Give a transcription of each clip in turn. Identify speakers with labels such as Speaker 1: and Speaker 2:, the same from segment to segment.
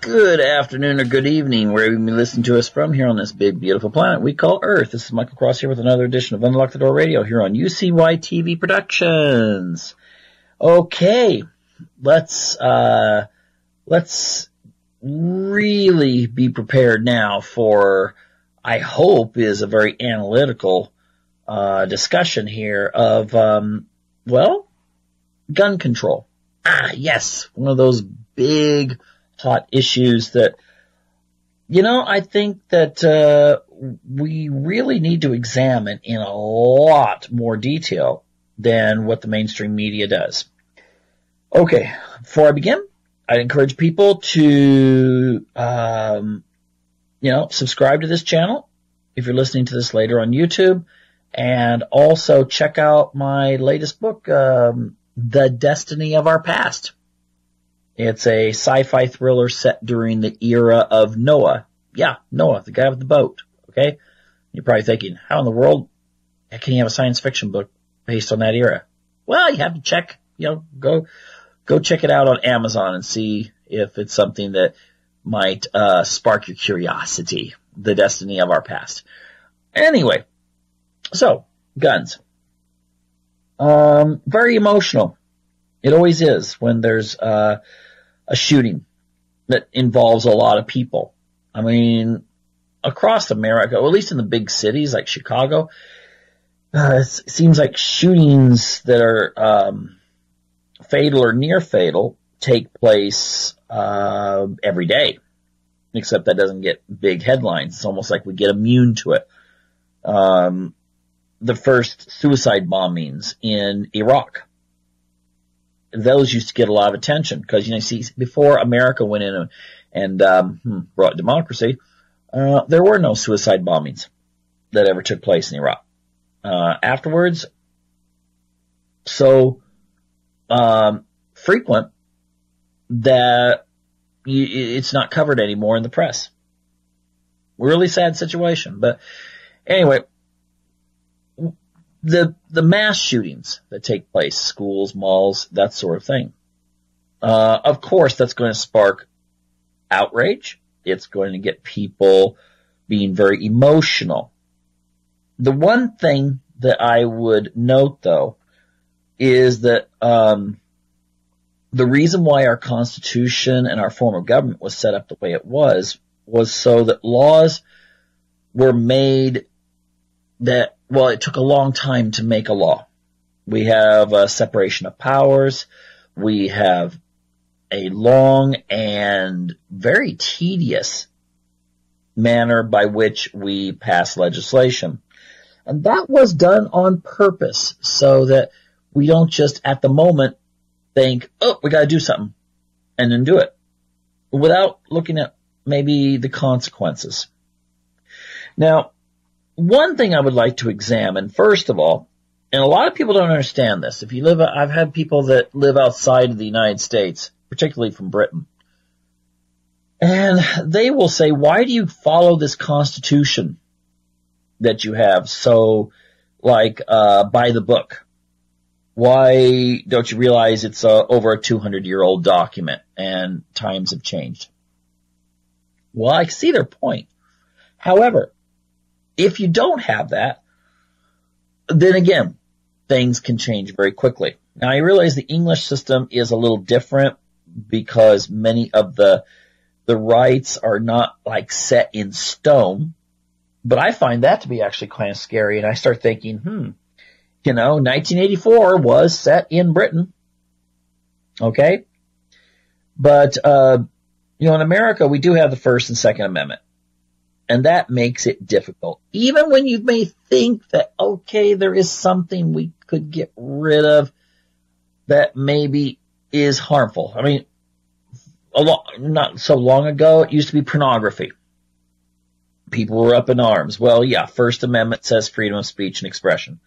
Speaker 1: Good afternoon or good evening, wherever you may listen to us from here on this big, beautiful planet we call Earth. This is Michael Cross here with another edition of Unlock the Door Radio here on UCY TV Productions. Okay, let's really be prepared now for, I hope, is a very analytical discussion here of, gun control. Yes, one of those big, hot issues that, I think that we really need to examine in a lot more detail than what the mainstream media does. Okay, before I begin, I'd encourage people to, subscribe to this channel if you're listening to this later on YouTube, and also check out my latest book, The Destiny of Our Past. It's a sci-fi thriller set during the era of Noah. Yeah, Noah, the guy with the boat, okay? You're probably thinking, how in the world can you have a science fiction book based on that era? Well, you have to check, go check it out on Amazon and see if it's something that might spark your curiosity. The Destiny of Our Past. Anyway, so, guns. Very emotional. It always is when there's a shooting that involves a lot of people. I mean, across America, or at least in the big cities like Chicago, it seems like shootings that are fatal or near fatal take place every day, except that doesn't get big headlines. It's almost like we get immune to it. The first suicide bombings in Iraq, those used to get a lot of attention because, before America went in and brought democracy, there were no suicide bombings that ever took place in Iraq. Afterwards, so frequent that it's not covered anymore in the press. Really sad situation. But anyway, the mass shootings that take place, schools, malls, that sort of thing. Of course, that's going to spark outrage. It's going to get people being very emotional. The one thing that I would note, though, is that the reason why our Constitution and our form of government was set up the way it was so that laws were made that, it took a long time to make a law. We have a separation of powers. We have a long and very tedious manner by which we pass legislation. And that was done on purpose so that we don't just at the moment think, we got to do something, and then do it without looking at maybe the consequences. Now, one thing I would like to examine, first of all, and a lot of people don't understand this. I've had people that live outside of the United States, particularly from Britain, and they will say, why do you follow this Constitution that you have so, by the book? Why don't you realize it's over a 200-year-old document and times have changed? Well, I see their point. However, if you don't have that, then again, things can change very quickly. Now, I realize the English system is a little different because many of the rights are not set in stone, but I find that to be actually kind of scary, and I start thinking, 1984 was set in Britain, okay? But, in America, we do have the First and Second Amendment. And that makes it difficult. Even when you may think that, there is something we could get rid of that maybe is harmful. I mean, not so long ago, it used to be pornography. People were up in arms. Well, yeah, First Amendment says freedom of speech and expression.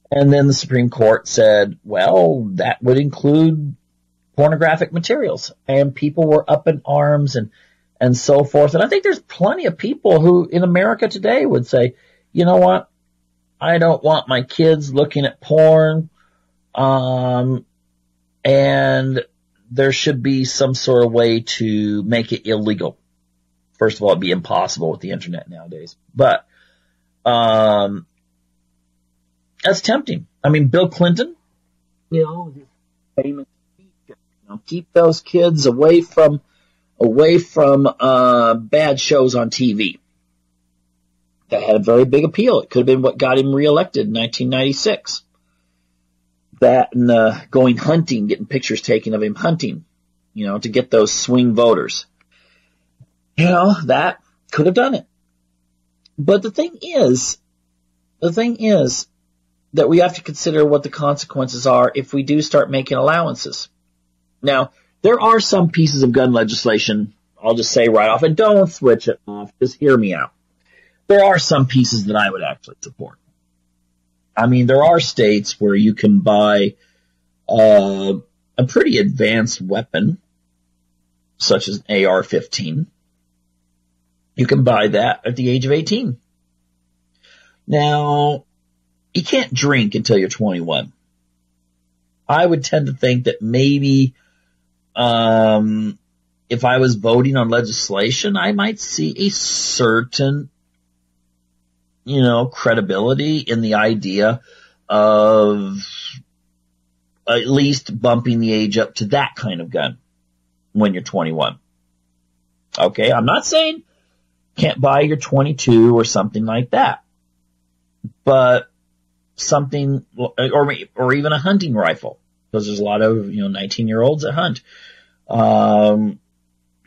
Speaker 1: And then the Supreme Court said, that would include pornographic materials. And people were up in arms and so forth. And I think there's plenty of people who in America today would say, you know what? I don't want my kids looking at porn. And there should be some sort of way to make it illegal. First of all, it'd be impossible with the internet nowadays. But that's tempting. I mean, Bill Clinton, his famous speech, keep those kids away from bad shows on TV. That had a very big appeal. It could have been what got him reelected in 1996. That and going hunting, getting pictures taken of him hunting, to get those swing voters. That could have done it. But the thing is that we have to consider what the consequences are if we do start making allowances. Now, there are some pieces of gun legislation, I'll just say right off, and don't switch it off, just hear me out. There are some pieces that I would actually support. I mean, there are states where you can buy a pretty advanced weapon, such as an AR-15. You can buy that at the age of 18. Now, you can't drink until you're 21. I would tend to think that maybe if I was voting on legislation, I might see a certain credibility in the idea of at least bumping the age up to that kind of gun when you're 21. Okay, I'm not saying can't buy your 22 or something like that, but something, or even a hunting rifle, because there's a lot of 19-year-olds that hunt.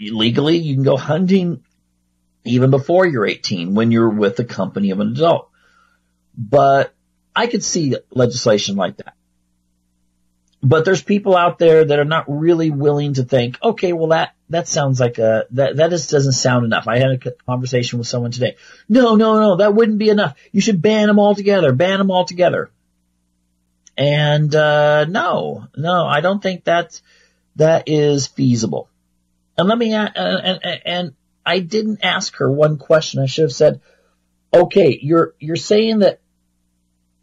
Speaker 1: Legally, you can go hunting even before you're 18 when you're with the company of an adult. But I could see legislation like that. But there's people out there that are not really willing to think, okay, well that sounds like that just doesn't sound enough. I had a conversation with someone today. No, that wouldn't be enough. You should ban them all together. And no, I don't think that is feasible. And let me and I didn't ask her one question. I should have said, okay, you're saying that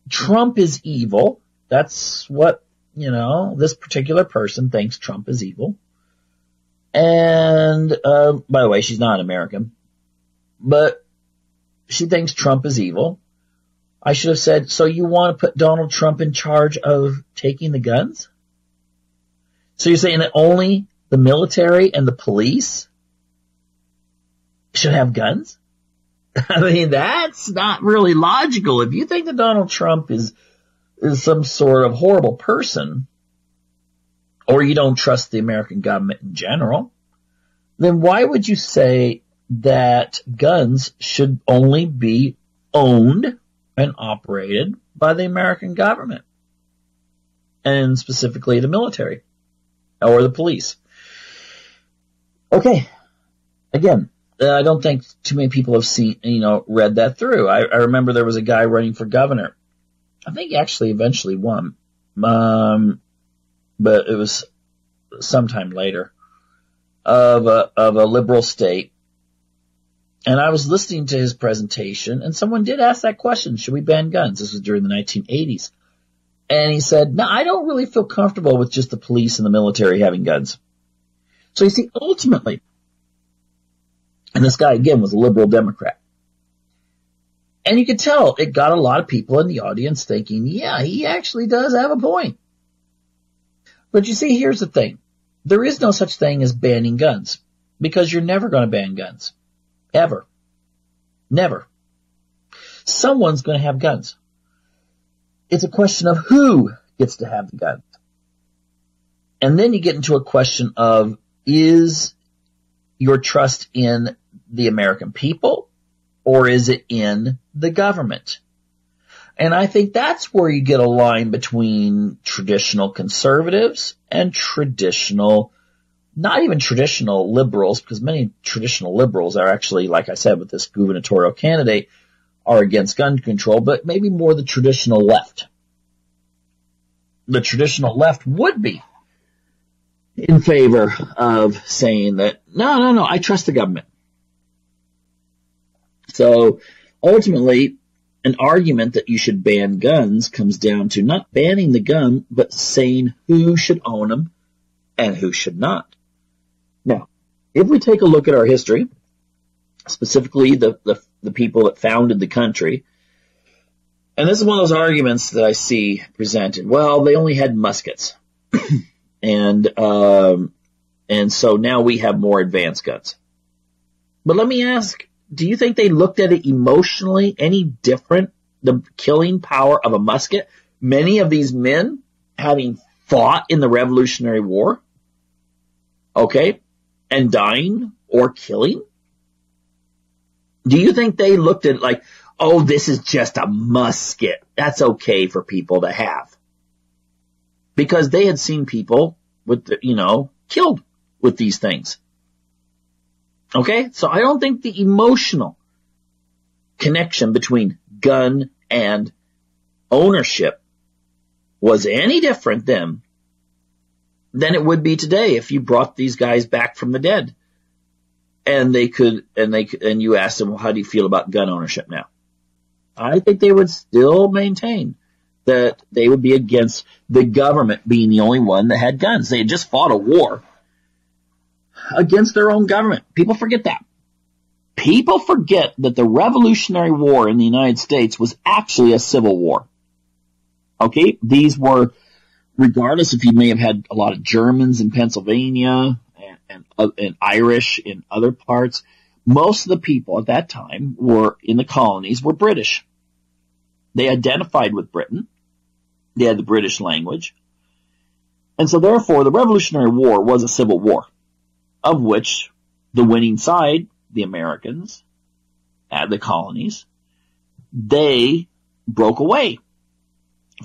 Speaker 1: Trump is evil. That's what, this particular person thinks Trump is evil. And, by the way, she's not American, but she thinks Trump is evil. I should have said, so you want to put Donald Trump in charge of taking the guns? So you're saying that only the military and the police should have guns? I mean, that's not really logical. If you think that Donald Trump is some sort of horrible person, or you don't trust the American government in general, then why would you say that guns should only be owned and operated by the American government, and specifically the military or the police? Okay, again, I don't think too many people have read that through. I remember there was a guy running for governor. I think he actually eventually won, but it was sometime later, of a liberal state. And I was listening to his presentation, and someone did ask that question, should we ban guns? This was during the 1980s. And he said, no, I don't really feel comfortable with just the police and the military having guns. So you see, ultimately, and this guy, again, was a liberal Democrat. And you could tell it got a lot of people in the audience thinking, yeah, he actually does have a point. But you see, here's the thing. There is no such thing as banning guns, because you're never going to ban guns. Ever. Never. Someone's going to have guns. It's a question of who gets to have the guns. And then you get into a question of, is your trust in the American people, or is it in the government? And I think that's where you get a line between traditional conservatives and traditional, not even traditional liberals, because many traditional liberals are actually, like I said, with this gubernatorial candidate, are against gun control, but maybe more the traditional left. The traditional left would be in favor of saying that, no, I trust the government. So ultimately, an argument that you should ban guns comes down to not banning the gun, but saying who should own them and who should not. Now, if we take a look at our history, specifically the people that founded the country, and this is one of those arguments that I see presented. Well, they only had muskets, and so now we have more advanced guns. But let me ask, do you think they looked at it emotionally any different, the killing power of a musket? Many of these men having fought in the Revolutionary War, okay, and dying or killing? Do you think they looked at it like, oh, this is just a musket, that's okay for people to have? Because they had seen people with, killed with these things. Okay? So I don't think the emotional connection between gun and ownership was any different then than it would be today if you brought these guys back from the dead. And you asked them, well, how do you feel about gun ownership now? I think they would still maintain that they would be against the government being the only one that had guns. They had just fought a war against their own government. People forget that. People forget that the Revolutionary War in the United States was actually a civil war. Okay? These were, regardless if you may have had a lot of Germans in Pennsylvania and Irish in other parts, most of the people at that time were in the colonies were British. They identified with Britain. They had the British language. And so therefore the Revolutionary War was a civil war, of which the winning side, the Americans, and the colonies, they broke away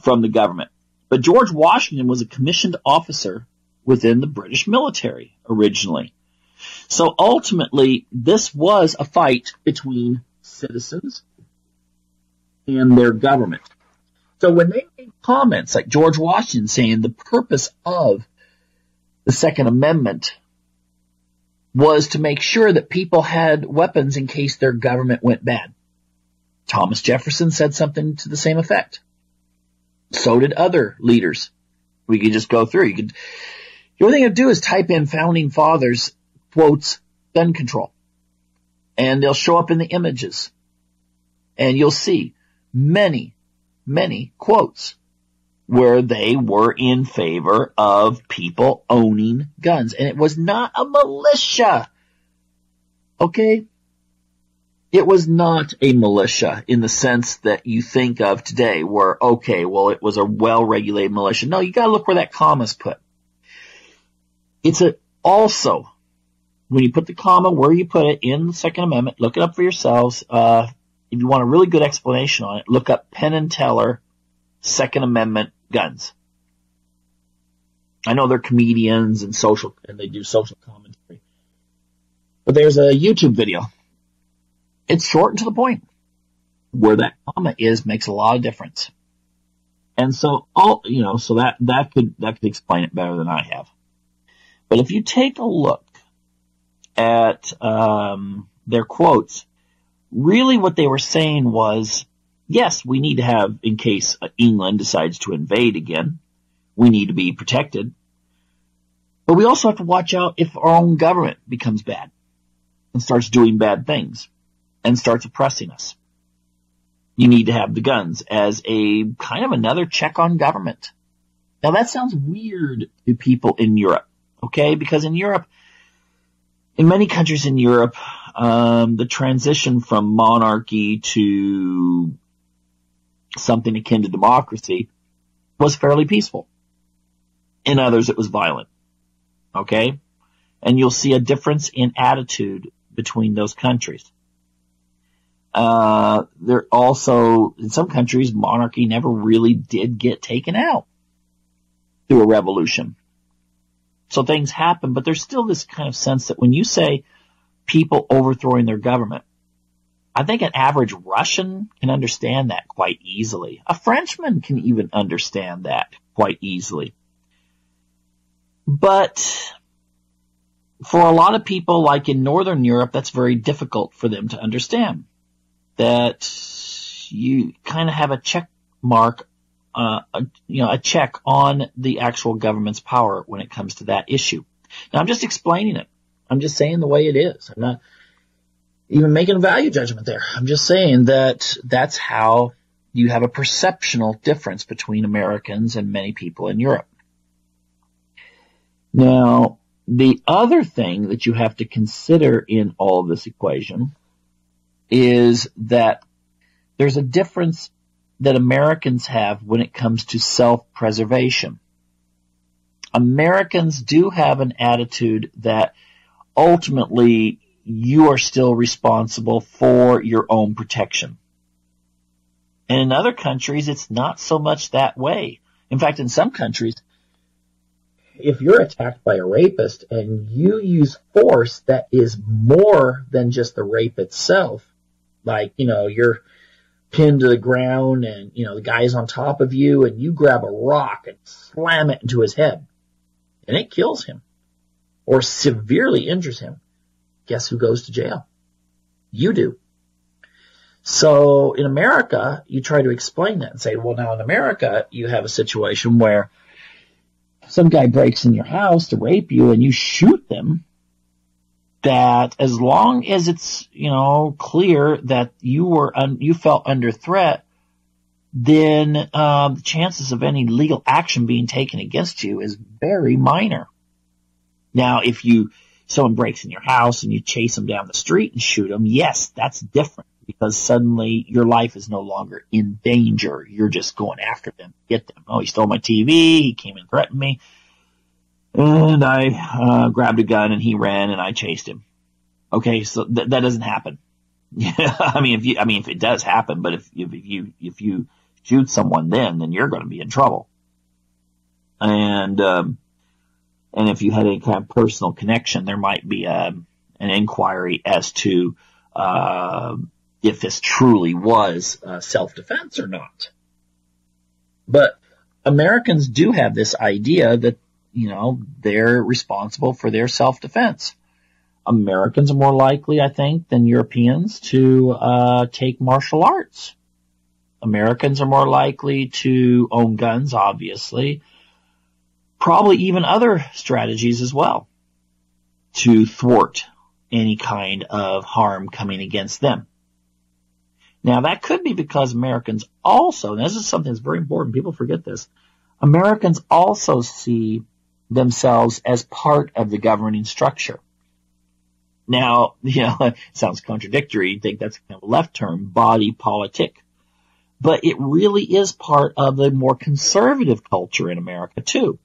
Speaker 1: from the government. But George Washington was a commissioned officer within the British military originally. So ultimately, this was a fight between citizens and their government. So when they made comments like George Washington saying the purpose of the Second Amendment was to make sure that people had weapons in case their government went bad, Thomas Jefferson said something to the same effect. So did other leaders. We could just go through. The only thing to do is type in Founding Fathers quotes gun control, and they'll show up in the images, and you'll see many, many quotes where they were in favor of people owning guns. And it was not a militia. Okay? It was not a militia in the sense that you think of today where, okay, well, it was a well-regulated militia. No, you gotta look where that comma's put. It's also, when you put the comma where you put it in the Second Amendment, look it up for yourselves. If you want a really good explanation on it, look up Penn and Teller Second Amendment guns. I know they're comedians and they do social commentary. But there's a YouTube video. It's short and to the point. Where that comma is makes a lot of difference. And so that could explain it better than I have. But if you take a look at their quotes, really what they were saying was, yes, we need to have, in case England decides to invade again, we need to be protected. But we also have to watch out if our own government becomes bad and starts doing bad things and starts oppressing us. You need to have the guns as a kind of another check on government. Now that sounds weird to people in Europe, okay? Because in Europe, in many countries in Europe, the transition from monarchy to something akin to democracy was fairly peaceful. In others, it was violent. Okay? And you'll see a difference in attitude between those countries. There also, in some countries, monarchy never really did get taken out through a revolution. So things happen, but there's still this kind of sense that when you say people overthrowing their government, I think an average Russian can understand that quite easily. A Frenchman can even understand that quite easily. But for a lot of people, like in Northern Europe, that's very difficult for them to understand. That you kind of have a check mark a check on the actual government's power when it comes to that issue. Now, I'm just explaining it. I'm just saying the way it is. I'm not even making a value judgment there. I'm just saying that that's how you have a perceptual difference between Americans and many people in Europe. Now, the other thing that you have to consider in all of this equation is that there's a difference that Americans have when it comes to self-preservation. Americans do have an attitude that ultimately you are still responsible for your own protection. And in other countries, it's not so much that way. In fact, in some countries, if you're attacked by a rapist and you use force that is more than just the rape itself, like, you're pinned to the ground and, the guy's on top of you and you grab a rock and slam it into his head and it kills him or severely injures him, guess who goes to jail? You do. So in America, you try to explain that and say, well, now in America, you have a situation where some guy breaks in your house to rape you and you shoot them, that as long as it's, clear that you felt under threat, then the chances of any legal action being taken against you is very minor. Now, if someone breaks in your house and you chase them down the street and shoot them, yes, that's different because suddenly your life is no longer in danger. You're just going after them, get them. Oh, he stole my TV. He came and threatened me. And I grabbed a gun and he ran and I chased him. Okay, so that doesn't happen. if it does happen, but if you shoot someone then you're going to be in trouble. And if you had any kind of personal connection, there might be an inquiry as to if this truly was self-defense or not. But Americans do have this idea that, they're responsible for their self-defense. Americans are more likely, I think, than Europeans to take martial arts. Americans are more likely to own guns, obviously. Probably even other strategies as well to thwart any kind of harm coming against them. Now, that could be because Americans also, and this is something that's very important, people forget this, Americans also see themselves as part of the governing structure. Now, it sounds contradictory. You think that's kind of a left term, body politic. But it really is part of the more conservative culture in America, too.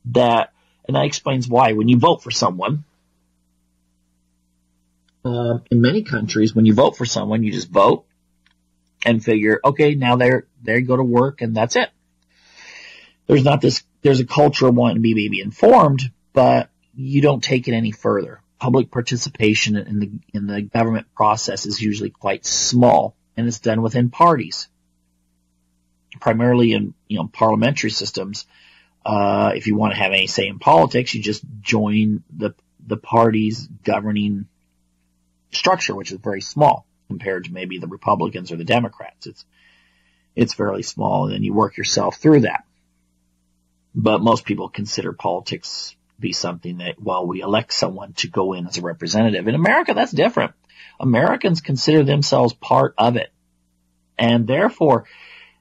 Speaker 1: And that explains why when you vote for someone, in many countries, when you vote for someone, you just vote and figure, okay, now they go to work and that's it. There's a culture of wanting to be maybe informed, but you don't take it any further. Public participation in the government process is usually quite small, and it's done within parties. Primarily in, parliamentary systems, if you want to have any say in politics, you just join the party's governing structure, which is very small compared to maybe the Republicans or the Democrats. It's fairly small, and then you work yourself through that. But most people consider politics be something that, we elect someone to go in as a representative. In America, that's different. Americans consider themselves part of it. And therefore,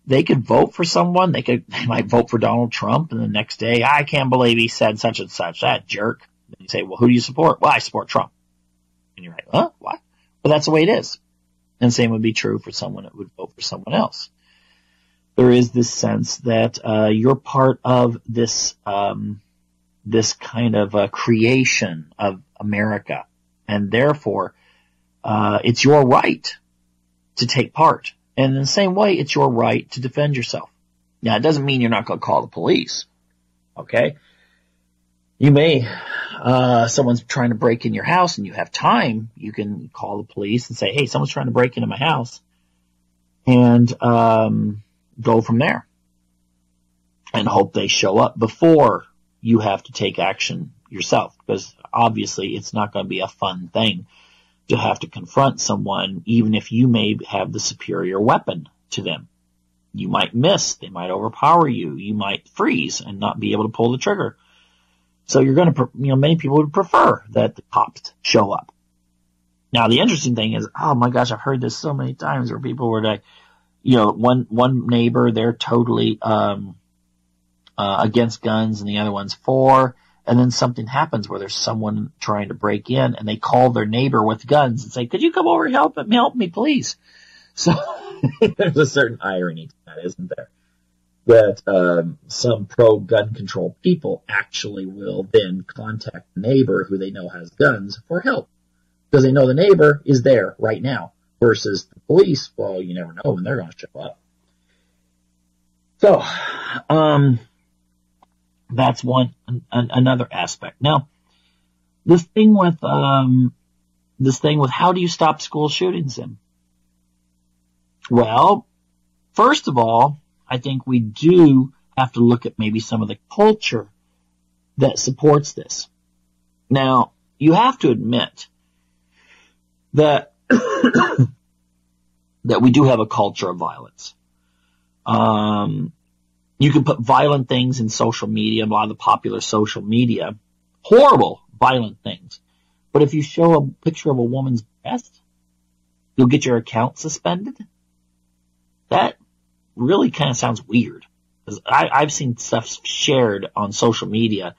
Speaker 1: they could vote for someone. They might vote for Donald Trump, and the next day, I can't believe he said such and such, that jerk. And you say, well, who do you support? Well, I support Trump. And you're like, huh? What? Well, that's the way it is. And same would be true for someone that would vote for someone else. There is this sense that you're part of this kind of creation of America, and therefore it's your right to take part. And in the same way, it's your right to defend yourself. Now, it doesn't mean you're not going to call the police. Okay? You may, someone's trying to break in your house and you have time, you can call the police and say, hey, someone's trying to break into my house, and go from there and hope they show up before you have to take action yourself, because obviously it's not going to be a fun thing to have to confront someone, even if you may have the superior weapon to them. You might miss. They might overpower you. You might freeze and not be able to pull the trigger. So you're going to, many people would prefer that the cops show up. Now, the interesting thing is, oh my gosh, I've heard this so many times where people were like, one neighbor, they're totally, against guns and the other one's for, and then something happens where there's someone trying to break in and they call their neighbor with guns and say, could you come over and help me, please? So there's a certain irony to that, isn't there? That some pro-gun control people actually will then contact the neighbor who they know has guns for help. Because they know the neighbor is there right now. Versus the police, well, you never know when they're going to show up. So, that's another aspect. Now, this thing with how do you stop school shootings then? Well, first of all, I think we do have to look at maybe some of the culture that supports this. Now, you have to admit that that we do have a culture of violence. You can put violent things in social media, a lot of the popular social media, horrible, violent things. But if you show a picture of a woman's breast, you'll get your account suspended. That really kind of sounds weird. Because I've seen stuff shared on social media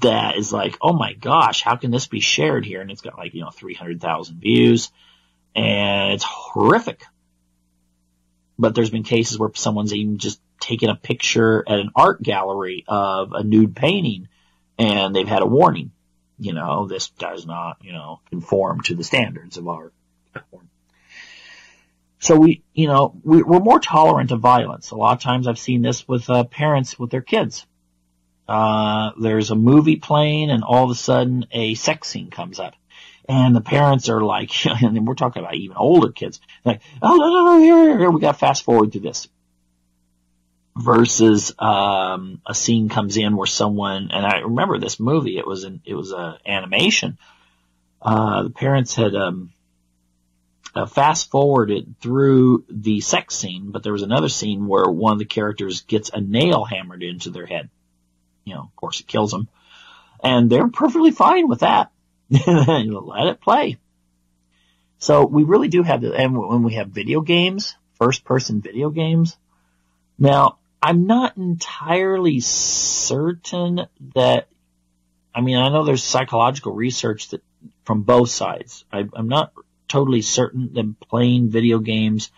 Speaker 1: that is like, oh my gosh, how can this be shared here? And it's got 300,000 views. And it's horrific. But there's been cases where someone's even just taken a picture at an art gallery of a nude painting and they've had a warning. This does not, conform to the standards of our platform. So we're more tolerant of violence. A lot of times I've seen this with parents with their kids. There's a movie playing and all of a sudden a sex scene comes up. And the parents are like, and we're talking about even older kids, like, oh, no, here, we got to fast forward to this. Versus, a scene comes in where someone, and I remember this movie, it was a animation. The parents had, fast forwarded through the sex scene, but there was another scene where one of the characters gets a nail hammered into their head. Of course it kills them. And they're perfectly fine with that. Let it play. So we really do have and when we have video games, first person video games. Now, I'm not entirely certain that, I know there's psychological research that from both sides. I'm not totally certain that playing video games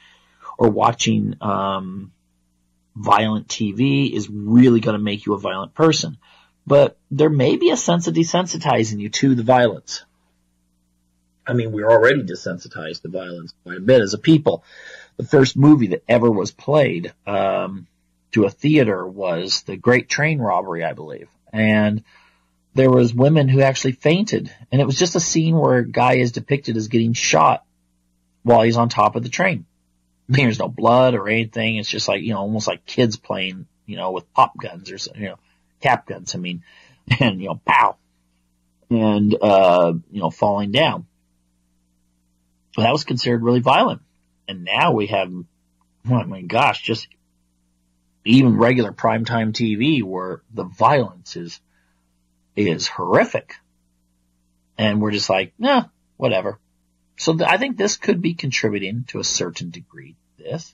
Speaker 1: or watching, violent TV is really going to make you a violent person. But there may be a sense of desensitizing you to the violence. We're already desensitized to violence quite a bit as a people. The first movie that ever was played to a theater was The Great Train Robbery, I believe. And there was women who actually fainted. And it was just a scene where a guy is depicted as getting shot while he's on top of the train. There's no blood or anything. It's just like, almost like kids playing, with pop guns or something, cap guns, and, pow, and, falling down. Well, that was considered really violent. And now we have, oh my gosh, just even regular primetime TV where the violence is horrific. And we're just like, nah, whatever. So I think this could be contributing to a certain degree to this.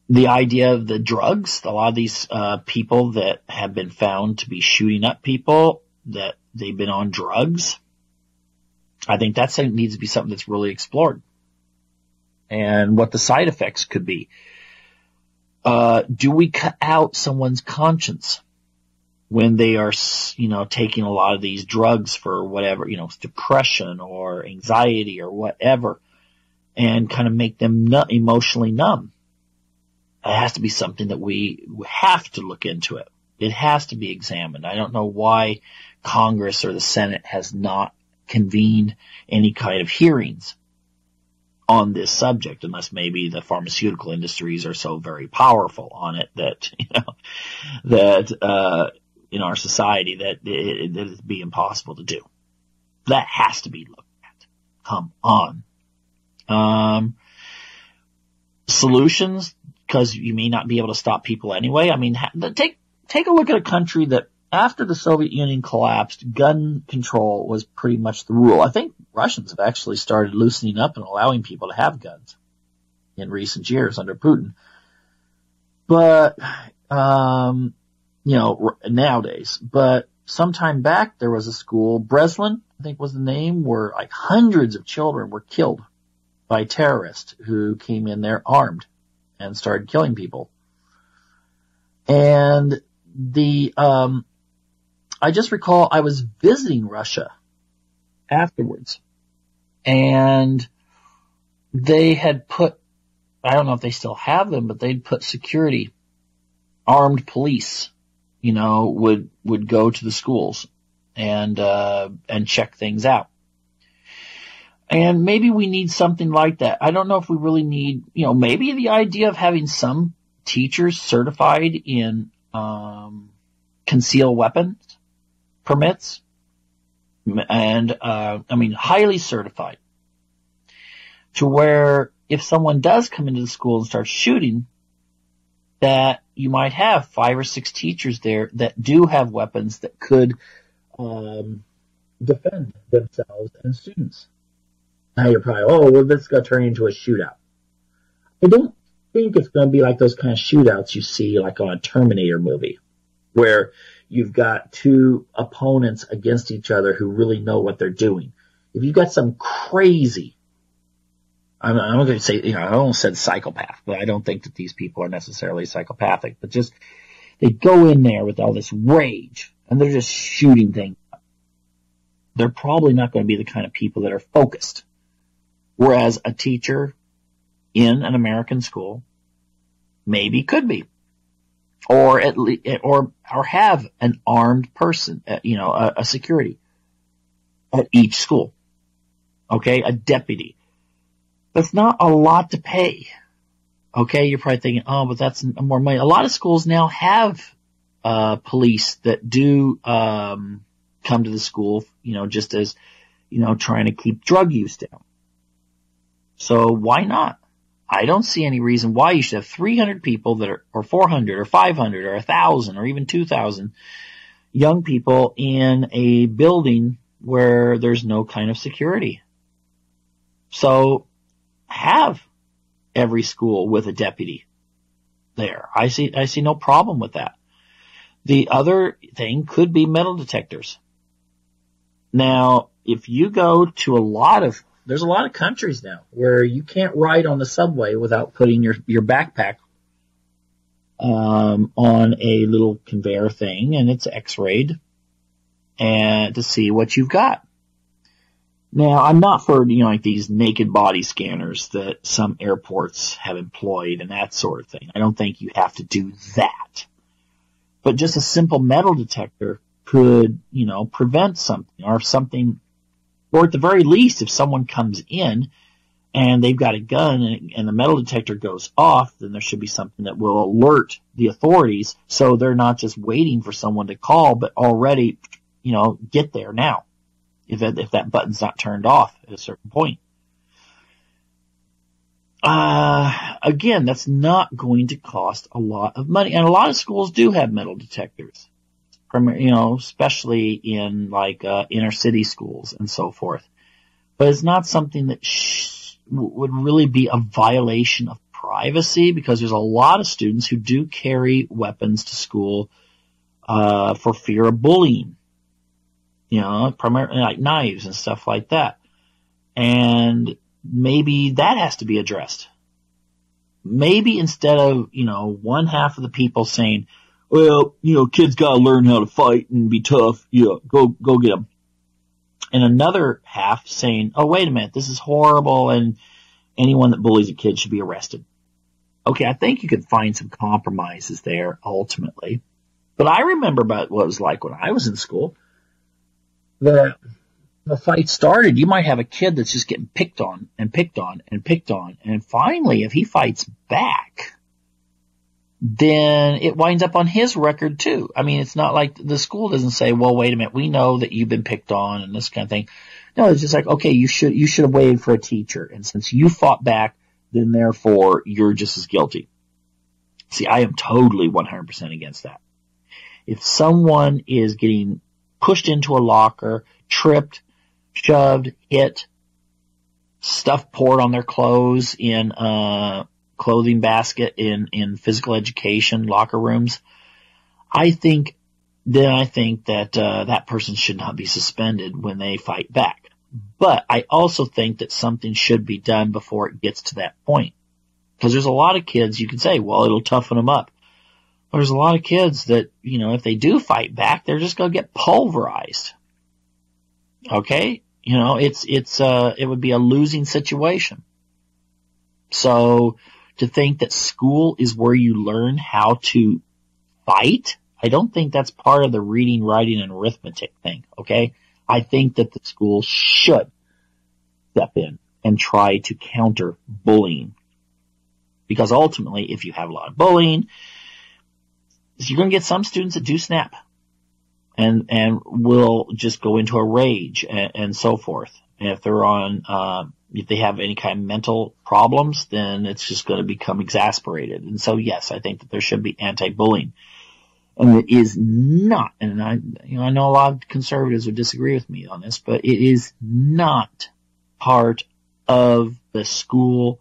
Speaker 1: The idea of the drugs, a lot of these people that have been found to be shooting up people, that they've been on drugs, I think that needs to be something that's really explored. And what the side effects could be. Do we cut out someone's conscience when they are, taking a lot of these drugs for whatever, depression or anxiety or whatever, and kind of make them emotionally numb? It has to be something that we have to look into it. It has to be examined. I don't know why Congress or the Senate has not convened any kind of hearings on this subject, unless maybe the pharmaceutical industries are so very powerful on it that, in our society that it'd be impossible to do. That has to be looked at. Come on. solutions, because you may not be able to stop people anyway. I mean, take a look at a country that after the Soviet Union collapsed, gun control was pretty much the rule. I think Russians have actually started loosening up and allowing people to have guns in recent years under Putin. But, nowadays. But sometime back, there was a school, Breslin, I think was the name, where like hundreds of children were killed by terrorists who came in there armed and started killing people. And I just recall I was visiting Russia afterwards, and they had put, I don't know if they still have them, but they'd put security, armed police, would go to the schools and check things out. And maybe we need something like that. I don't know if we really need, maybe the idea of having some teachers certified in concealed weapons permits, and highly certified, to where if someone does come into the school and start shooting, that you might have 5 or 6 teachers there that do have weapons that could defend themselves and students. Now you're probably, this is going to turn into a shootout. I don't think it's going to be like those kind of shootouts you see like on a Terminator movie, where you've got 2 opponents against each other who really know what they're doing. If you've got some crazy, I'm not going to say, I almost said psychopath, but I don't think that these people are necessarily psychopathic, but just, they go in there with all this rage and they're just shooting things. They're probably not going to be the kind of people that are focused. Whereas a teacher in an American school maybe could be, or at least, or have an armed person, a security at each school. Okay, a deputy. That's not a lot to pay. Okay, you're probably thinking, oh, but that's more money. A lot of schools now have police that do come to the school, just as, trying to keep drug use down. So why not? I don't see any reason why you should have 300 people that are, or 400 or 500 or 1,000 or even 2,000 young people in a building where there's no kind of security. So have every school with a deputy there. I see no problem with that. The other thing could be metal detectors. Now, if you go to there's a lot of countries now where you can't ride on the subway without putting your backpack on a little conveyor thing, and it's x-rayed and to see what you've got. Now, I'm not for, like these naked body scanners that some airports have employed and that sort of thing. I don't think you have to do that. But just a simple metal detector could, prevent something, or at the very least, if someone comes in and they've got a gun and the metal detector goes off, then there should be something that will alert the authorities so they're not just waiting for someone to call, but already, get there now. If that button's not turned off at a certain point. Again, that's not going to cost a lot of money. And a lot of schools do have metal detectors, especially in like inner city schools and so forth. But it's not something that would really be a violation of privacy, because there's a lot of students who do carry weapons to school for fear of bullying. Primarily like knives and stuff like that. And maybe that has to be addressed. Maybe instead of, one half of the people saying, well, kids gotta learn how to fight and be tough. Yeah, go get them. And another half saying, oh, wait a minute, this is horrible and anyone that bullies a kid should be arrested. Okay, I think you could find some compromises there ultimately. But I remember about what it was like when I was in school. The fight started, you might have a kid that's just getting picked on and picked on and picked on. And finally, if he fights back, then it winds up on his record too. I mean, it's not like the school doesn't say, well, wait a minute, we know that you've been picked on and this kind of thing. No, it's just like, okay, you should have waited for a teacher. And since you fought back, then therefore you're just as guilty. See, I am totally 100% against that. If someone is getting pushed into a locker, tripped, shoved, hit, stuff poured on their clothes in a clothing basket in physical education locker rooms, I think that that person should not be suspended when they fight back. But I also think that something should be done before it gets to that point. Because there's a lot of kids, you can say, well, it'll toughen them up. But there's a lot of kids that, if they do fight back, they're just going to get pulverized. Okay? It would be a losing situation. So to think that school is where you learn how to fight, I don't think that's part of the reading, writing, and arithmetic thing. Okay? I think that the school should step in and try to counter bullying. Because ultimately, if you have a lot of bullying, you're going to get some students that do snap and will just go into a rage and so forth. And if they're if they have any kind of mental problems, then it's just going to become exasperated. And so, yes, I think that there should be anti-bullying. And it is not, and I know a lot of conservatives would disagree with me on this, but it is not part of the school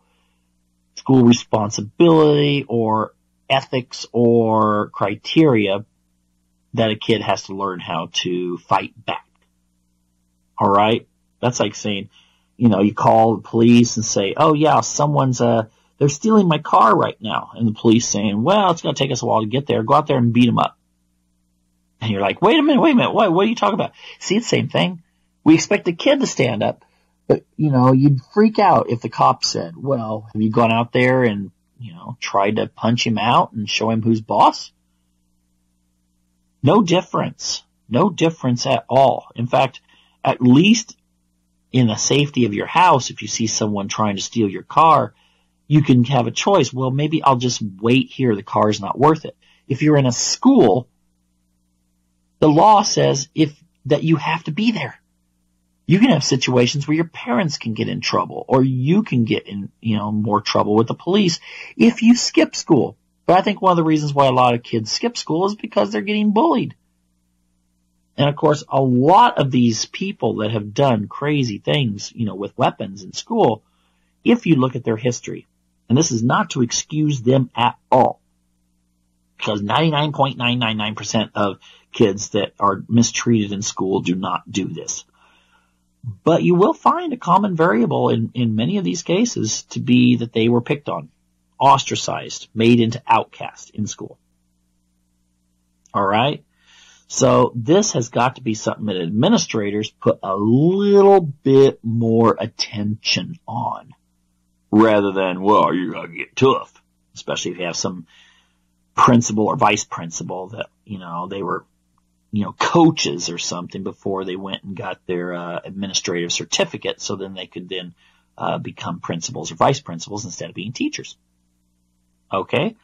Speaker 1: responsibility or ethics or criteria that a kid has to learn how to fight back. All right? That's like saying, you call the police and say, oh yeah, they're stealing my car right now. And the police saying, well, it's going to take us a while to get there. Go out there and beat them up. And you're like, wait a minute. What are you talking about? See, it's the same thing. We expect the kid to stand up. But, you'd freak out if the cop said, well, have you gone out there and, tried to punch him out and show him who's boss? No difference. No difference at all. In fact, at least in the safety of your house, if you see someone trying to steal your car, you can have a choice. Well, maybe I'll just wait here. The car's not worth it. If you're in a school, the law says that you have to be there. You can have situations where your parents can get in trouble, or you can get in, more trouble with the police if you skip school. But I think one of the reasons why a lot of kids skip school is because they're getting bullied. And of course, a lot of these people that have done crazy things, with weapons in school, if you look at their history, and this is not to excuse them at all, because 99.999% of kids that are mistreated in school do not do this. But you will find a common variable in many of these cases to be that they were picked on, ostracized, made into outcasts in school. All right? So this has got to be something that administrators put a little bit more attention on, rather than, well, you gotta get tough, especially if you have some principal or vice principal that, they were, coaches or something before they went and got their administrative certificate, so then they could then become principals or vice principals instead of being teachers. Okay?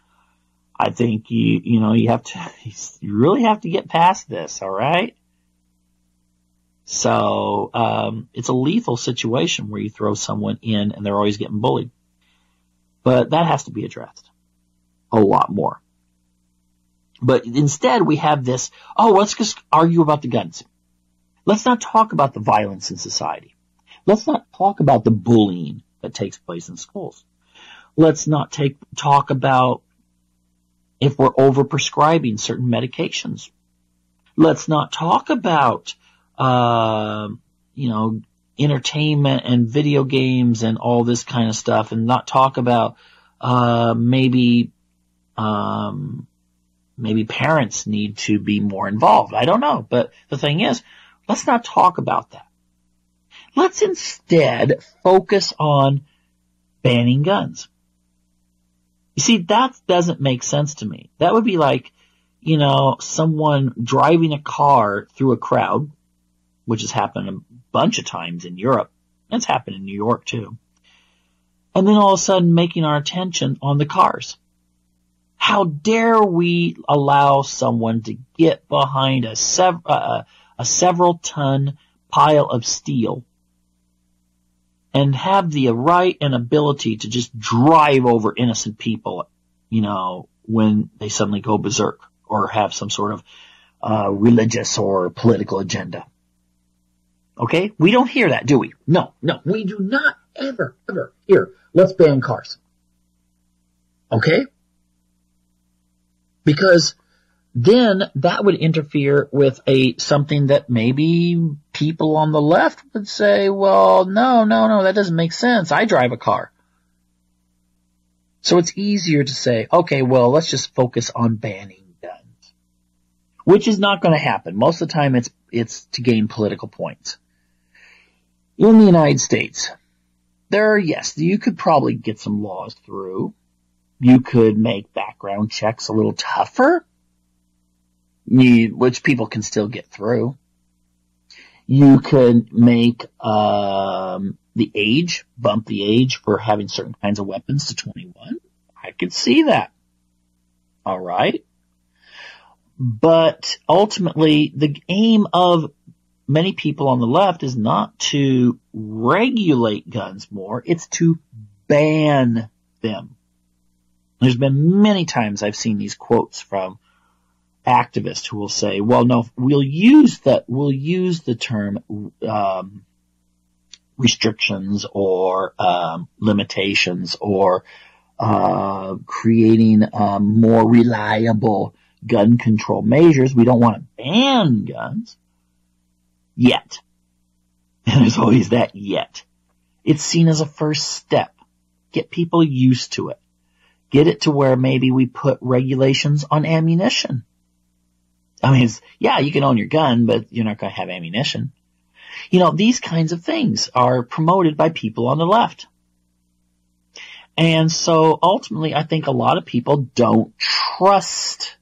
Speaker 1: I think you really have to get past this, all right? So, it's a lethal situation where you throw someone in and they're always getting bullied. But that has to be addressed a lot more. But instead we have this, let's just argue about the guns. Let's not talk about the violence in society. Let's not talk about the bullying that takes place in schools. Let's not talk about if we're overprescribing certain medications. Let's not talk about, entertainment and video games and all this kind of stuff, and not talk about, maybe parents need to be more involved. I don't know. But the thing is, let's not talk about that. Let's instead focus on banning guns. You see, that doesn't make sense to me. That would be like, someone driving a car through a crowd, which has happened a bunch of times in Europe. It's happened in New York too. And then all of a sudden making our attention on the cars. How dare we allow someone to get behind a several ton pile of steel and have the right and ability to just drive over innocent people, when they suddenly go berserk or have some sort of religious or political agenda. Okay? We don't hear that, do we? No, we do not ever hear, let's ban cars. Okay? Because then that would interfere with something that maybe people on the left would say, well, no, that doesn't make sense. I drive a car. So it's easier to say, okay, well, let's just focus on banning guns, which is not going to happen. Most of the time it's to gain political points. In the United States, you could probably get some laws through. You could make background checks a little tougher, which people can still get through. You could make bump the age for having certain kinds of weapons to 21. I could see that. All right. But ultimately, the aim of many people on the left is not to regulate guns more, it's to ban them. There's been many times I've seen these quotes from activists who will say, well, no, we'll use the term restrictions or limitations or creating more reliable gun control measures. We don't want to ban guns yet. And there's always that yet. It's seen as a first step. Get people used to it. Get it to where maybe we put regulations on ammunition. I mean, you can own your gun, but you're not going to have ammunition. These kinds of things are promoted by people on the left. And so ultimately, I think a lot of people don't trust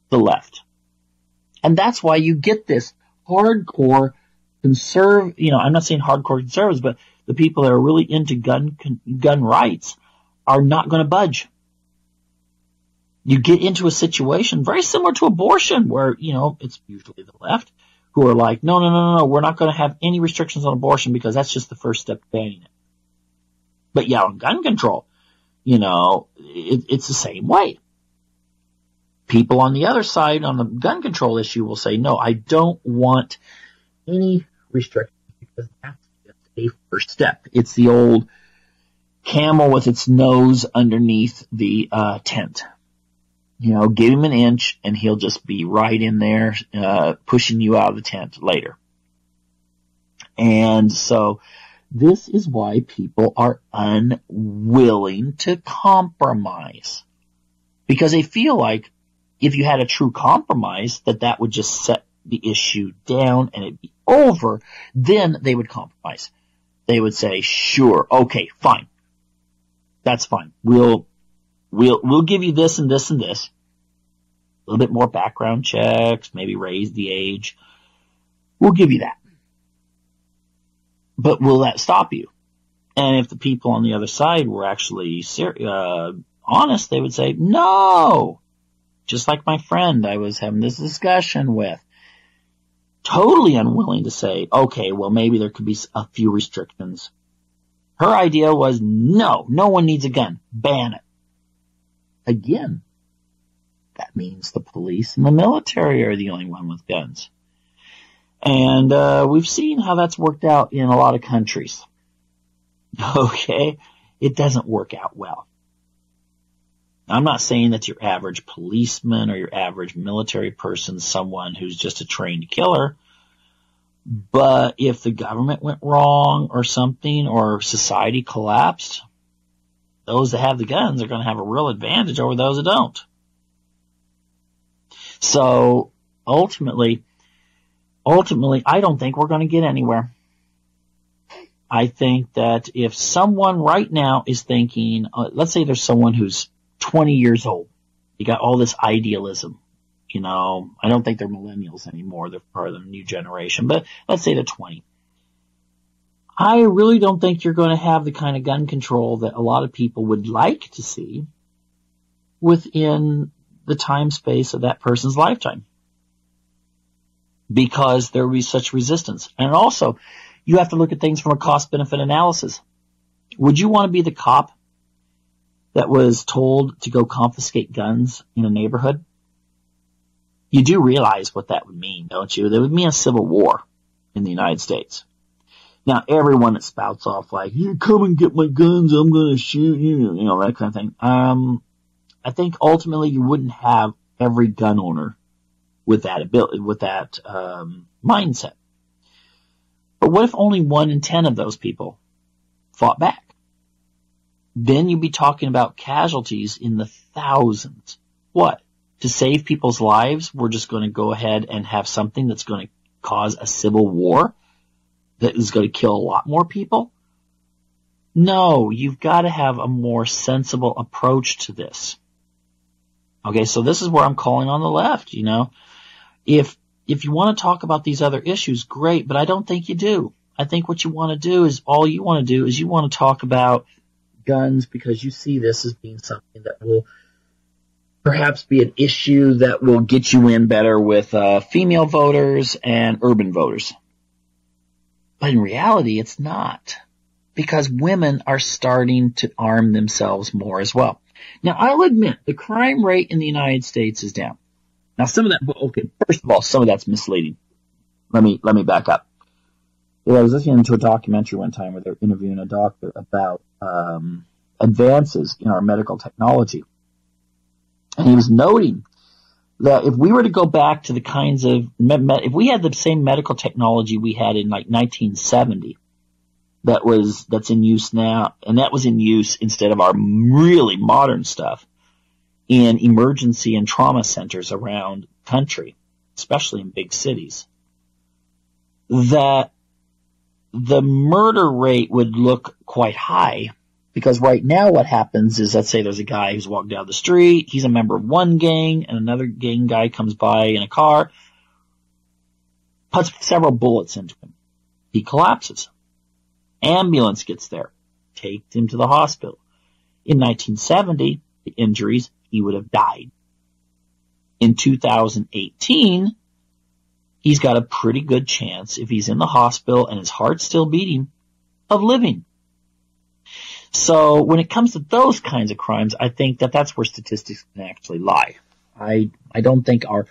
Speaker 1: the left. And that's why you get this hardcore I'm not saying hardcore conservatives, but the people that are really into gun rights are not going to budge. You get into a situation very similar to abortion where, it's usually the left who are like, no, we're not going to have any restrictions on abortion because that's just the first step to banning it. But on gun control, it's the same way. People on the other side on the gun control issue will say, no, I don't want any restrictions because that's just a first step. It's the old camel with its nose underneath the tent. Give him an inch and he'll just be right in there, pushing you out of the tent later. And so this is why people are unwilling to compromise. Because they feel like if you had a true compromise, that would just set the issue down and it'd be over, then they would compromise. They would say, sure, okay, fine. That's fine. We'll give you this and this and this. A little bit more background checks, maybe raise the age. We'll give you that. But will that stop you? And if the people on the other side were actually honest, they would say, no. Just like my friend I was having this discussion with. Totally unwilling to say, okay, well, maybe there could be a few restrictions. Her idea was, no one needs a gun. Ban it. Again, that means the police and the military are the only one with guns. And we've seen how that's worked out in a lot of countries. Okay? It doesn't work out well. I'm not saying that your average policeman or your average military person is someone who's just a trained killer. But if the government went wrong or something, or society collapsed, those that have the guns are going to have a real advantage over those that don't. So ultimately, I don't think we're going to get anywhere. I think that if someone right now is thinking, let's say there's someone who's 20 years old. You got all this idealism. I don't think they're millennials anymore. They're part of the new generation. But let's say they're 20. I really don't think you're going to have the kind of gun control that a lot of people would like to see within the time space of that person's lifetime. Because there will be such resistance. And also, You have to look at things from a cost-benefit analysis. Would you want to be the cop that was told to go confiscate guns in a neighborhood? You do realize what that would mean, don't you? That would mean a civil war in the United States. Now, everyone that spouts off like, "You come and get my guns, I'm going to shoot you," that kind of thing. I think ultimately you wouldn't have every gun owner with that ability, with that mindset. But what if only 1 in 10 of those people fought back? Then you'd be talking about casualties in the thousands. What? To save people's lives, we're just going to go ahead and have something that's going to cause a civil war that is going to kill a lot more people? No, you've got to have a more sensible approach to this. Okay, so this is where I'm calling on the left, If you want to talk about these other issues, great, but I don't think you do. I think what you want to do is you want to talk about guns because you see this as being something that will perhaps be an issue that will get you in better with female voters and urban voters. But in reality, it's not, because women are starting to arm themselves more as well. Now, I'll admit, the crime rate in the United States is down. Now, some of that, okay, first of all, some of that's misleading. Let me back up. I was listening to a documentary one time where they're interviewing a doctor about advances in our medical technology. And he was noting that if we were to go back to the kinds of, if we had the same medical technology we had in like 1970, that's in use now, and that was in use instead of our really modern stuff in emergency and trauma centers around the country, especially in big cities, that the murder rate would look quite high. Because right now what happens is, let's say there's a guy who's walking down the street, he's a member of one gang, and another gang guy comes by in a car, puts several bullets into him. He collapses. Ambulance gets there, takes him to the hospital. In 1970, the injuries, he would have died. In 2018, he's got a pretty good chance, if he's in the hospital and his heart's still beating, of living. So when it comes to those kinds of crimes, I think that's where statistics can actually lie. I don't think our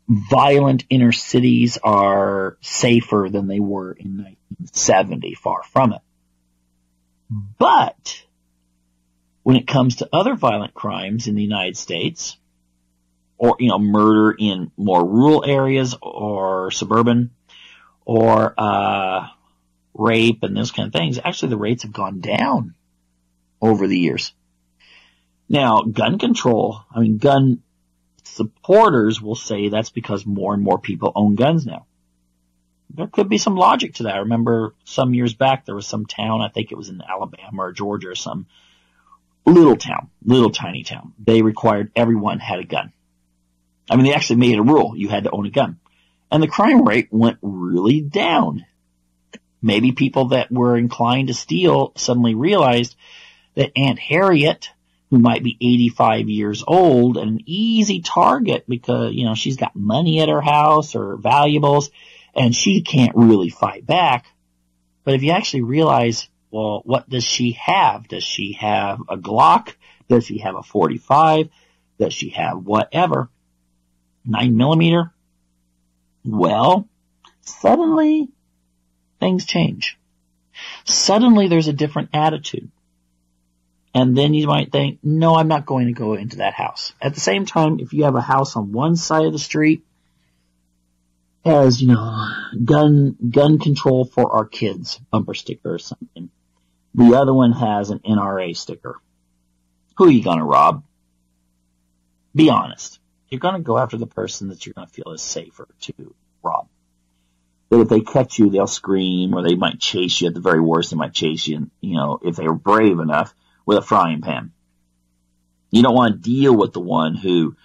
Speaker 1: violent inner cities are safer than they were in 1970, far from it. But when it comes to other violent crimes in the United States, or, murder in more rural areas or suburban, or rape and those kind of things, actually the rates have gone down over the years. Now, gun control, gun supporters will say that's because more and more people own guns now. There could be some logic to that. I remember some years back there was some town, I think it was in Alabama or Georgia or some little tiny town. They required everyone had a gun. They actually made a rule. You had to own a gun. And the crime rate went really down. Maybe people that were inclined to steal suddenly realized that Aunt Harriet, who might be 85 years old and an easy target because, she's got money at her house or valuables and she can't really fight back. But if you actually realize, well, what does she have? Does she have a Glock? Does she have a 45? Does she have whatever? 9mm? Well, suddenly things change. Suddenly there's a different attitude. And then you might think, no, I'm not going to go into that house. At the same time, if you have a house on one side of the street has, gun control for our kids bumper sticker or something. The other one has an NRA sticker. Who are you going to rob? Be honest. You're going to go after the person that you're going to feel is safer to rob. That if they catch you, they'll scream, or they might chase you. At the very worst, they might chase you, if they were brave enough, with a frying pan. You don't want to deal with the one who,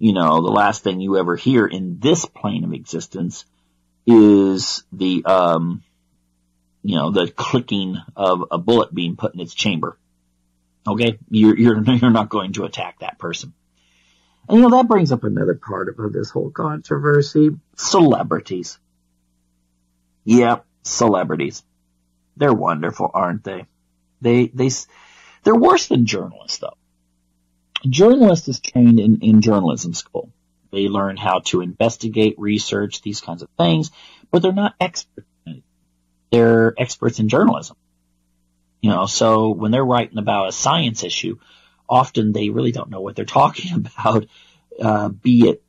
Speaker 1: the last thing you ever hear in this plane of existence is the clicking of a bullet being put in its chamber. Okay? You're not going to attack that person. And, that brings up another part of this whole controversy. Celebrities. Yeah, Celebrities. They're wonderful, aren't they? They're worse than journalists, though. A journalist is trained in journalism school. They learn how to investigate, research, these kinds of things, but they're not experts in it. They're experts in journalism. So when they're writing about a science issue, often they really don't know what they're talking about, be it,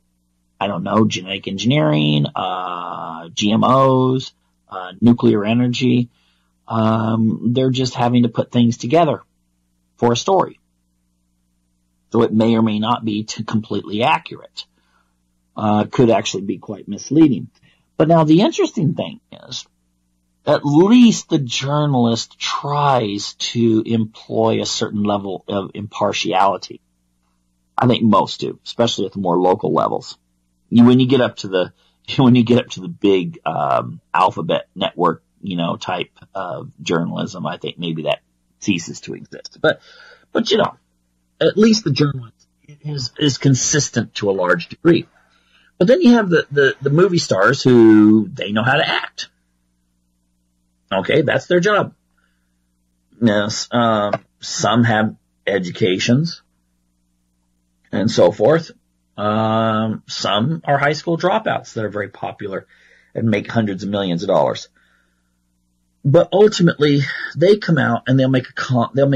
Speaker 1: genetic engineering, GMOs, nuclear energy. They're just having to put things together for a story. So it may or may not be completely accurate. Could actually be quite misleading. But now the interesting thing is, at least the journalist tries to employ a certain level of impartiality. I think most do, especially at the more local levels. When you get up to the big alphabet network, type of journalism, I think maybe that ceases to exist. But at least the journalist is consistent to a large degree. But then you have the movie stars who they know how to act. Okay, that's their job. Yes, some have educations and so forth. Some are high school dropouts that are very popular and make hundreds of millions of dollars. But ultimately, they come out and they'll make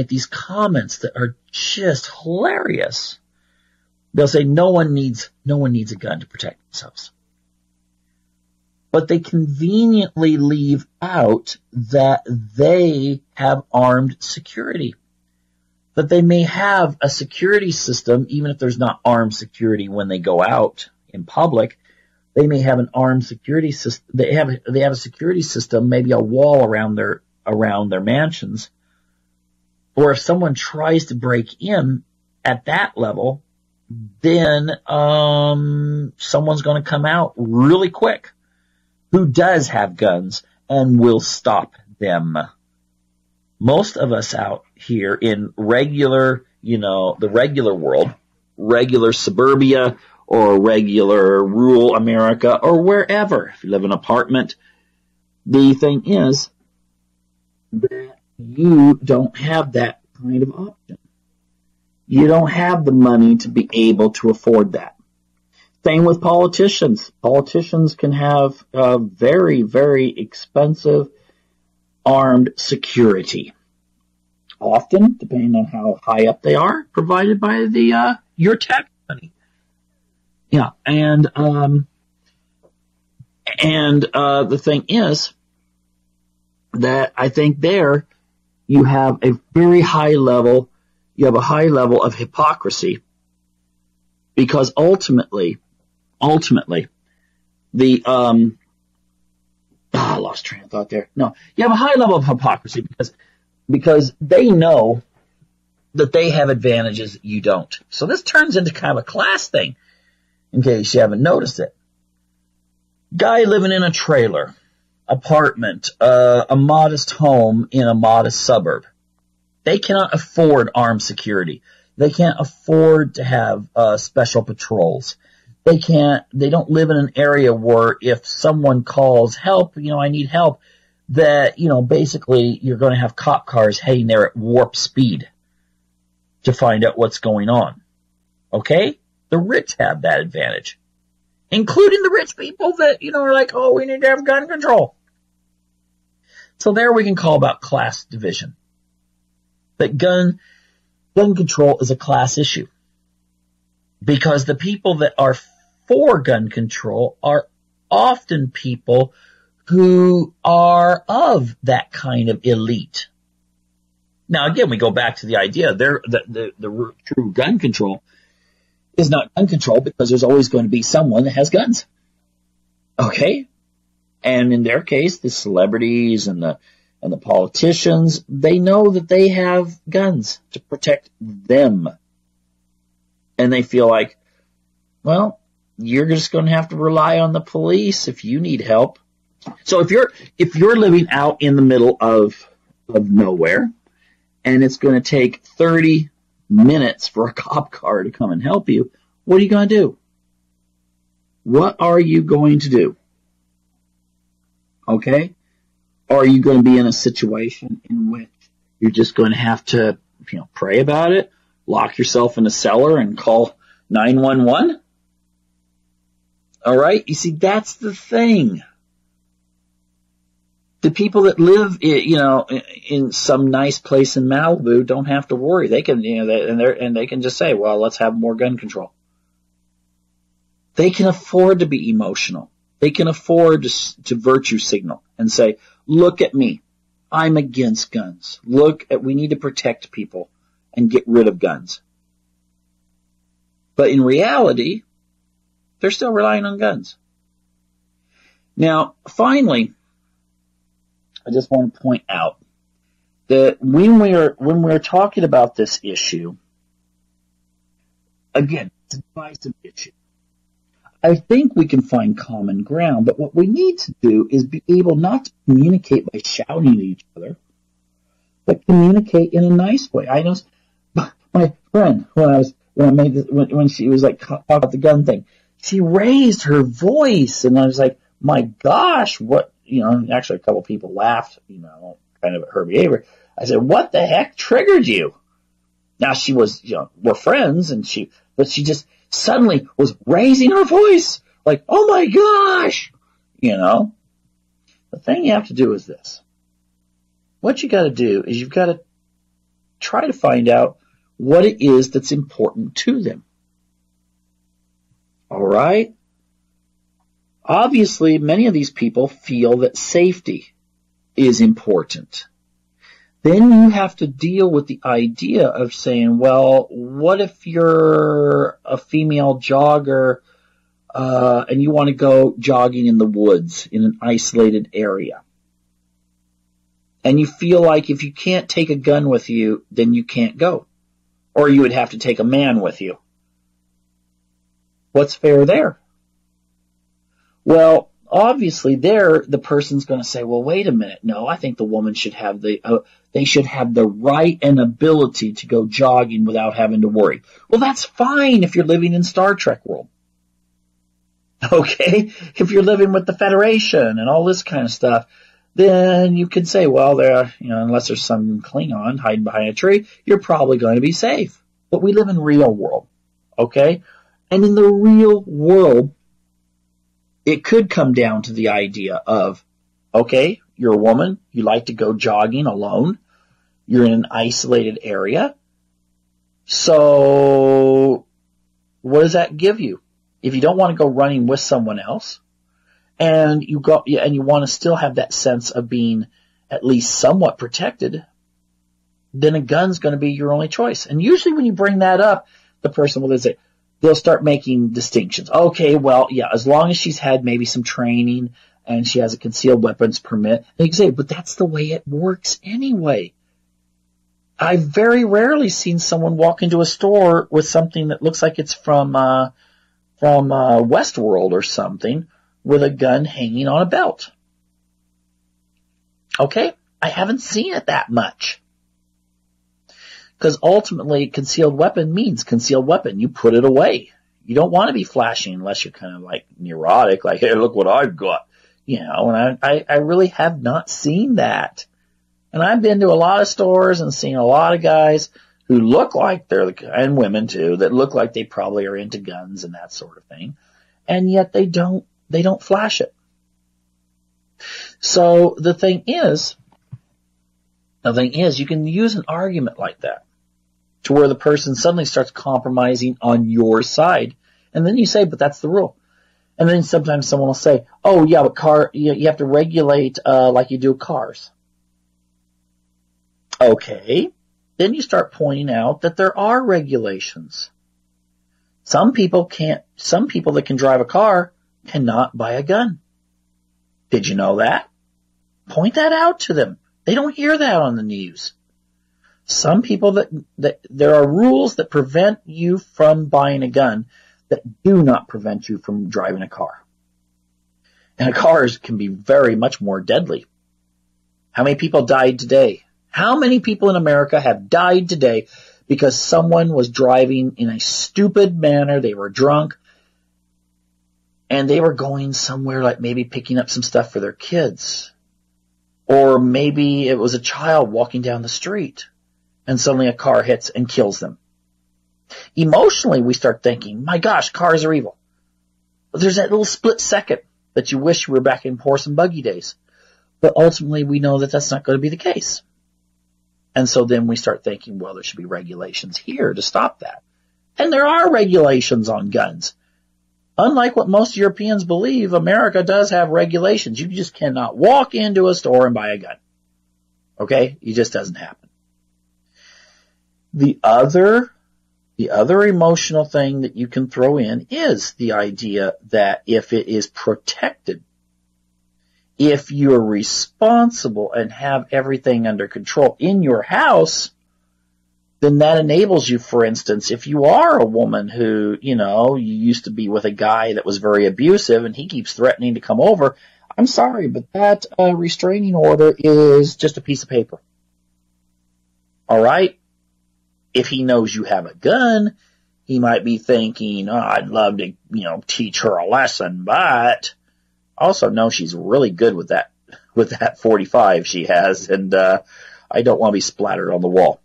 Speaker 1: these comments that are just hilarious. They'll say no one needs a gun to protect themselves. But they conveniently leave out that they have armed security. That they may have a security system, even if there's not armed security when they go out in public. They may have an armed security system. They have a security system, maybe a wall around their mansions. Or if someone tries to break in at that level, then someone's going to come out really quick who does have guns and will stop them. Most of us out here in regular, the regular world, regular suburbia or regular rural America or wherever, if you live in an apartment, the thing is that you don't have that kind of option. You don't have the money to be able to afford that. Same with politicians. Politicians can have very, very expensive armed security. Often, depending on how high up they are, provided by your tax money. Yeah, and the thing is that I think there you have a very high level. You have a high level of hypocrisy because ultimately, the I lost train of thought there. No, you have a high level of hypocrisy because they know that they have advantages that you don't. So this turns into kind of a class thing, in case you haven't noticed it. Guy living in a trailer, apartment, a modest home in a modest suburb. They cannot afford armed security. They can't afford to have special patrols. They don't live in an area where if someone calls help, I need help, that, basically you're going to have cop cars heading there at warp speed to find out what's going on. Okay? The rich have that advantage. Including the rich people that, are like, oh, we need to have gun control. So there we can call about class division. That gun control is a class issue. Because the people that are for gun control are often people who are of that kind of elite. Now, again, we go back to the idea the true gun control is not gun control because there's always going to be someone that has guns. Okay? And in their case, the celebrities and the politicians, they know that they have guns to protect them. And they feel like, well, you're just going to have to rely on the police if you need help. So if you're living out in the middle of nowhere and it's going to take 30 minutes for a cop car to come and help you, what are you going to do? What are you going to do? Okay? Or are you going to be in a situation in which you're just going to have to, pray about it, lock yourself in a cellar and call 911? All right? You see, that's the thing. The people that live, in some nice place in Malibu don't have to worry. They can, and they can just say, well, let's have more gun control. They can afford to be emotional. They can afford to virtue signal and say, look at me. I'm against guns. We need to protect people and get rid of guns. But in reality, they're still relying on guns. Now, finally, I just want to point out that when we're talking about this issue, again, it's a divisive issue. I think we can find common ground, but what we need to do is be able not to communicate by shouting at each other, but communicate in a nice way. I know my friend when she was like talking about the gun thing, she raised her voice, and I was like, my gosh, what? Actually, a couple of people laughed, kind of at her behavior. I said, what the heck triggered you? Now she was, we're friends, but she just suddenly was raising her voice like, oh my gosh, The thing you have to do is this. What you got to do is you've got to try to find out what it is that's important to them. All right? Obviously, many of these people feel that safety is important. Then you have to deal with the idea of saying, well, what if you're a female jogger and you want to go jogging in the woods in an isolated area? And you feel like if you can't take a gun with you, then you can't go. Or you would have to take a man with you. What's fair there? Well, obviously there, the person's going to say, well, wait a minute. No, I think the woman should have they should have the right and ability to go jogging without having to worry. Well, that's fine if you're living in Star Trek world. Okay? If you're living with the Federation and all this kind of stuff, then you can say, well, unless there's some Klingon hiding behind a tree, you're probably going to be safe. But we live in real world. Okay? And in the real world, it could come down to the idea of, okay, you're a woman, you like to go jogging alone, you're in an isolated area, so what does that give you? If you don't want to go running with someone else, and you want to still have that sense of being at least somewhat protected, then a gun's going to be your only choice. And usually when you bring that up, the person will say, they'll start making distinctions. Okay, well, yeah, as long as she's had maybe some training and she has a concealed weapons permit. And you can say, but that's the way it works anyway. I've very rarely seen someone walk into a store with something that looks like it's from Westworld or something with a gun hanging on a belt. Okay? I haven't seen it that much. Because ultimately, concealed weapon means concealed weapon. You put it away. You don't want to be flashing unless you're kind of like neurotic, like, hey, look what I've got. And I really have not seen that. And I've been to a lot of stores and seen a lot of guys who look like and women too, that look like they probably are into guns and that sort of thing. And yet they don't flash it. So the thing is, you can use an argument like that to where the person suddenly starts compromising on your side. And then you say, but that's the rule. And then sometimes someone will say, oh yeah, but you have to regulate, like you do cars. Okay. Then you start pointing out that there are regulations. Some people that can drive a car cannot buy a gun. Did you know that? Point that out to them. They don't hear that on the news. Some people that there are rules that prevent you from buying a gun that do not prevent you from driving a car. And cars can be very much more deadly. How many people died today? How many people in America have died today because someone was driving in a stupid manner? They were drunk and they were going somewhere like maybe picking up some stuff for their kids. Or maybe it was a child walking down the street and suddenly a car hits and kills them. Emotionally, we start thinking, my gosh, cars are evil. But there's that little split second that you wish you were back in horse and buggy days. But ultimately, we know that that's not going to be the case. And so then we start thinking, well, there should be regulations here to stop that. And there are regulations on guns. Unlike what most Europeans believe, America does have regulations. You just cannot walk into a store and buy a gun. Okay? It just doesn't happen. The other emotional thing that you can throw in is the idea that if it is protected, if you're responsible and have everything under control in your house, then that enables you, for instance, if you are a woman who, you used to be with a guy that was very abusive and he keeps threatening to come over, I'm sorry, but that restraining order is just a piece of paper. All right? If he knows you have a gun, he might be thinking, oh, I'd love to, teach her a lesson, but also know she's really good with that 45 she has, and I don't want to be splattered on the wall.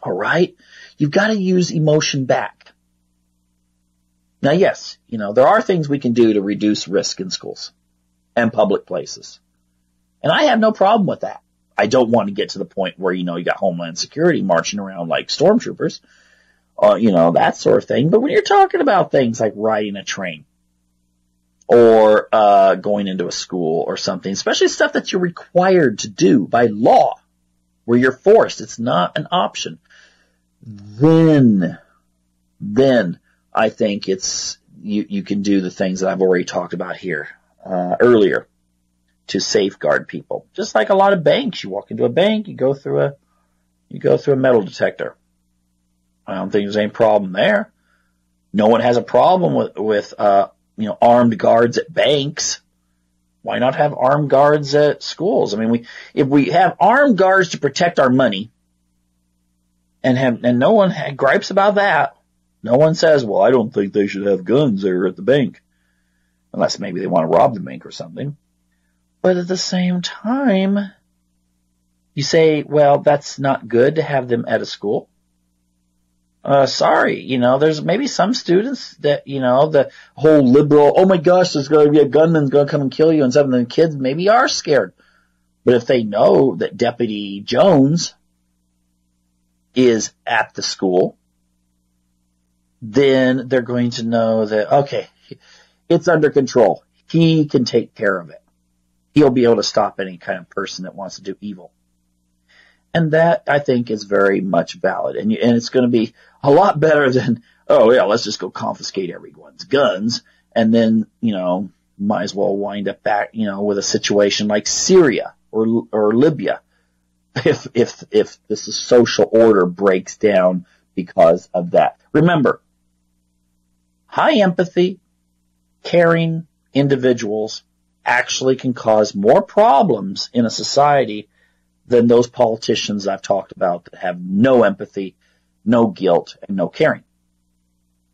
Speaker 1: All right? You've got to use emotion back. Now, yes, there are things we can do to reduce risk in schools and public places. And I have no problem with that. I don't want to get to the point where, you got Homeland Security marching around like stormtroopers, that sort of thing. But when you're talking about things like riding a train or going into a school or something, especially stuff that you're required to do by law, where you're forced, it's not an option, then I think you can do the things that I've already talked about here earlier to safeguard people. Just like a lot of banks, you walk into a bank, you go through a metal detector. I don't think there's any problem there. No one has a problem with armed guards at banks. Why not have armed guards at schools? I mean, if we have armed guards to protect our money, and no one gripes about that, no one says, well, I don't think they should have guns there at the bank, unless maybe they want to rob the bank or something. But at the same time, you say, well, that's not good to have them at a school. Sorry, there's maybe some students that, the whole liberal, oh my gosh, there's going to be a gunman going to come and kill you, and some of the kids maybe are scared. But if they know that Deputy Jones is at the school, then they're going to know that, okay, it's under control. He can take care of it. He'll be able to stop any kind of person that wants to do evil. And that, I think, is very much valid. And it's going to be a lot better than, oh, yeah, let's just go confiscate everyone's guns. And then, might as well wind up back, with a situation like Syria or Libya. If this social order breaks down because of that. Remember, high empathy, caring individuals actually can cause more problems in a society than those politicians I've talked about that have no empathy, no guilt, and no caring.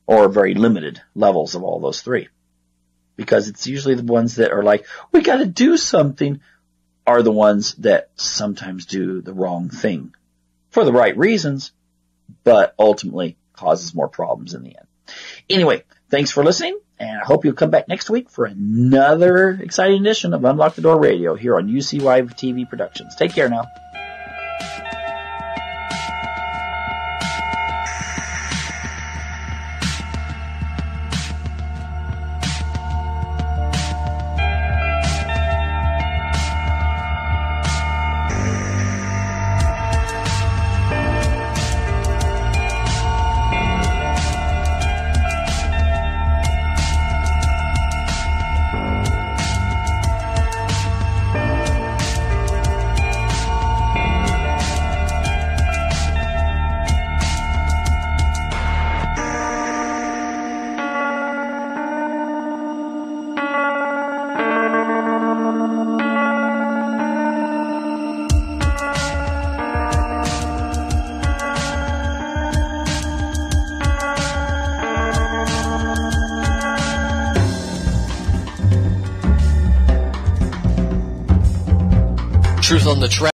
Speaker 1: Or very limited levels of all those three. Because it's usually the ones that are like, we gotta do something, are the ones that sometimes do the wrong thing. For the right reasons, but ultimately causes more problems in the end. Anyway, thanks for listening, and I hope you'll come back next week for another exciting edition of Unlock the Door Radio here on UCY TV Productions. Take care now.
Speaker 2: Truth on the Track